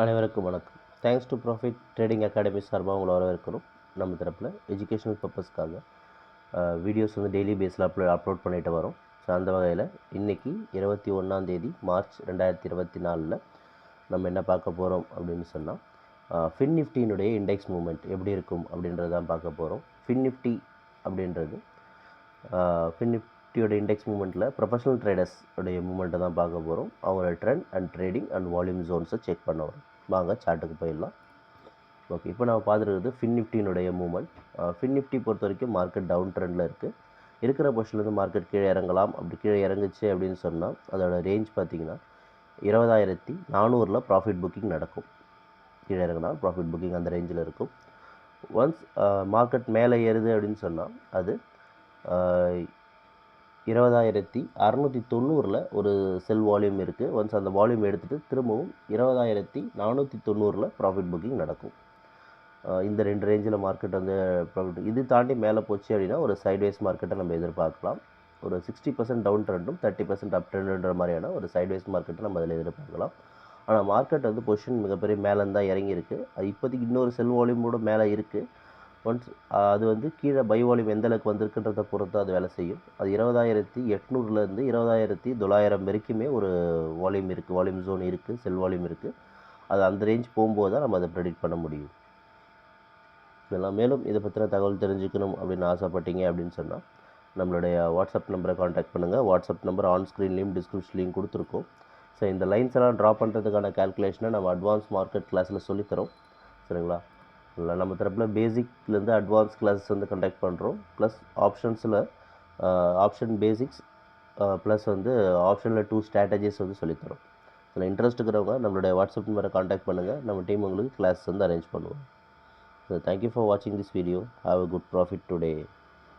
அனைவருக்கும் வணக்கம். Thanks to profit trading academy சார்பாக உங்களை வரவேற்கிறோம். நம்ம தரப்பில் எஜுகேஷனல் பர்பஸ்க்காக வீடியோஸ் வந்து டெய்லி பேஸில் அப்லோட் பண்ணிட்டு வரோம். ஸோ அந்த வகையில் இன்றைக்கி 21 மார்ச் 2024 நம்ம என்ன பார்க்க போகிறோம் அப்படின்னு சொன்னால் ஃபின் நிஃப்டியினுடைய இண்டெக்ஸ் மூவ்மெண்ட் எப்படி இருக்கும் அப்படின்றது தான் பார்க்க போகிறோம். ஃபின் நிஃப்டி அப்படின்றது ஃபின் நிஃப்டியோட இண்டெக்ஸ் மூவ்மெண்ட்டில் ப்ரொஃபஷனல் ட்ரேடர்ஸ் உடைய மூவ்மெண்ட்டை தான் பார்க்க போகிறோம். அவங்களோட trend and trading and volume ஜோன்ஸை செக் பண்ண வரும். வாங்க சார்ட்டுக்கு போயிடலாம். ஓகே, இப்போ நம்ம பார்த்துருக்குது ஃபின் நிஃப்டியினுடைய மூவ்மெண்ட். ஃபின் நிஃப்டி பொறுத்த வரைக்கும் மார்க்கெட் டவுன் ட்ரெண்டில் இருக்குது. இருக்கிற பொசிஷன்லேருந்து மார்க்கெட் கீழே இறங்கலாம். அப்படி கீழே இறங்குச்சு அப்படின்னு சொன்னால் அதோட ரேஞ்ச் பார்த்திங்கன்னா 20,400 ப்ராஃபிட் புக்கிங் நடக்கும். கீழே இறங்கினா ப்ராஃபிட் புக்கிங் அந்த ரேஞ்சில் இருக்கும். ஒன்ஸ் மார்க்கெட் மேலே ஏறுது அப்படின்னு சொன்னால் அது 20,690 ஒரு செல் வால்யூம் இருக்குது. ஒன்ஸ் அந்த வால்யூம் எடுத்துகிட்டு திரும்பவும் 20,490 ப்ராஃபிட் புக்கிங் நடக்கும். இந்த ரெண்டு ரேஞ்சில் மார்க்கெட் வந்து ப்ராஃபிட் இது தாண்டி மேலே போச்சு அப்படின்னா ஒரு சைட்வேஸ் மார்க்கெட்டை நம்ம எதிர்பார்க்கலாம். ஒரு 60% டவுன் ட்ரெண்டும் 30% அப் ட்ரெண்டுன்ற மாதிரியான ஒரு சைட்வேஸ் மார்க்கெட்டை நம்ம அதில் எதிர்பார்க்கலாம். ஆனால் மார்க்கெட் வந்து பொசிஷன் மிகப்பெரிய மேலேருந்து தான் இறங்கியிருக்கு. அது இப்போதைக்கு இன்னொரு செல் வால்யூமோட மேலே இருக்குது. ஒன்ஸ் அது வந்து கீழே பை வால்யூம் எந்த அளவுக்கு வந்திருக்குன்றதை பொறுத்து அது வேலை செய்யும். அது 20,800 20,900 வரைக்குமே ஒரு வால்யூம் இருக்குது, வால்யூம் ஜோன் இருக்குது, செல் வால்யூம் இருக்குது. அது அந்த ரேஞ்ச் போகும்போது தான் நம்ம அதை ப்ரெடிக்ட் பண்ண முடியும். இதெல்லாம் மேலும் இதை பற்றின தகவல் தெரிஞ்சுக்கணும் அப்படின்னு ஆசைப்பட்டீங்க அப்படின்னு சொன்னால் நம்மளுடைய வாட்ஸ்அப் நம்பரை காண்டாக்ட் பண்ணுங்கள். வாட்ஸ்அப் நம்பர் ஆன் ஸ்க்ரீன்லேயும் டிஸ்கிரிப்ஷன்லேயும் கொடுத்துருக்கோம். ஸோ இந்த லைன்ஸ் எல்லாம் ட்ரா பண்ணுறதுக்கான கேல்குலேஷனை நம்ம அட்வான்ஸ் மார்க்கெட் கிளாஸில் சொல்லித்தரோம். சரிங்களா? இல்லை, நம்ம தரப்பில் பேசிக்லேருந்து அட்வான்ஸ் கிளாஸஸ் வந்து கண்டக்ட் பண்ணுறோம். ப்ளஸ் ஆப்ஷன்ஸில் ஆப்ஷன் பேசிக்ஸ் ப்ளஸ் வந்து ஆப்ஷனில் 2 ஸ்ட்ராட்டஜிஸ் வந்து சொல்லித்தரோம். இதில் இன்ட்ரெஸ்ட் இருக்கிறவங்க நம்மளுடைய வாட்ஸ்அப் நம்பரை காண்டாக்ட் பண்ணுங்கள். நம்ம டீம் உங்களுக்கு கிளாஸ் வந்து அரேஞ்ச் பண்ணுவோம். ஸோ தேங்க்யூ ஃபார் வாட்சிங் this video. Have a good profit today.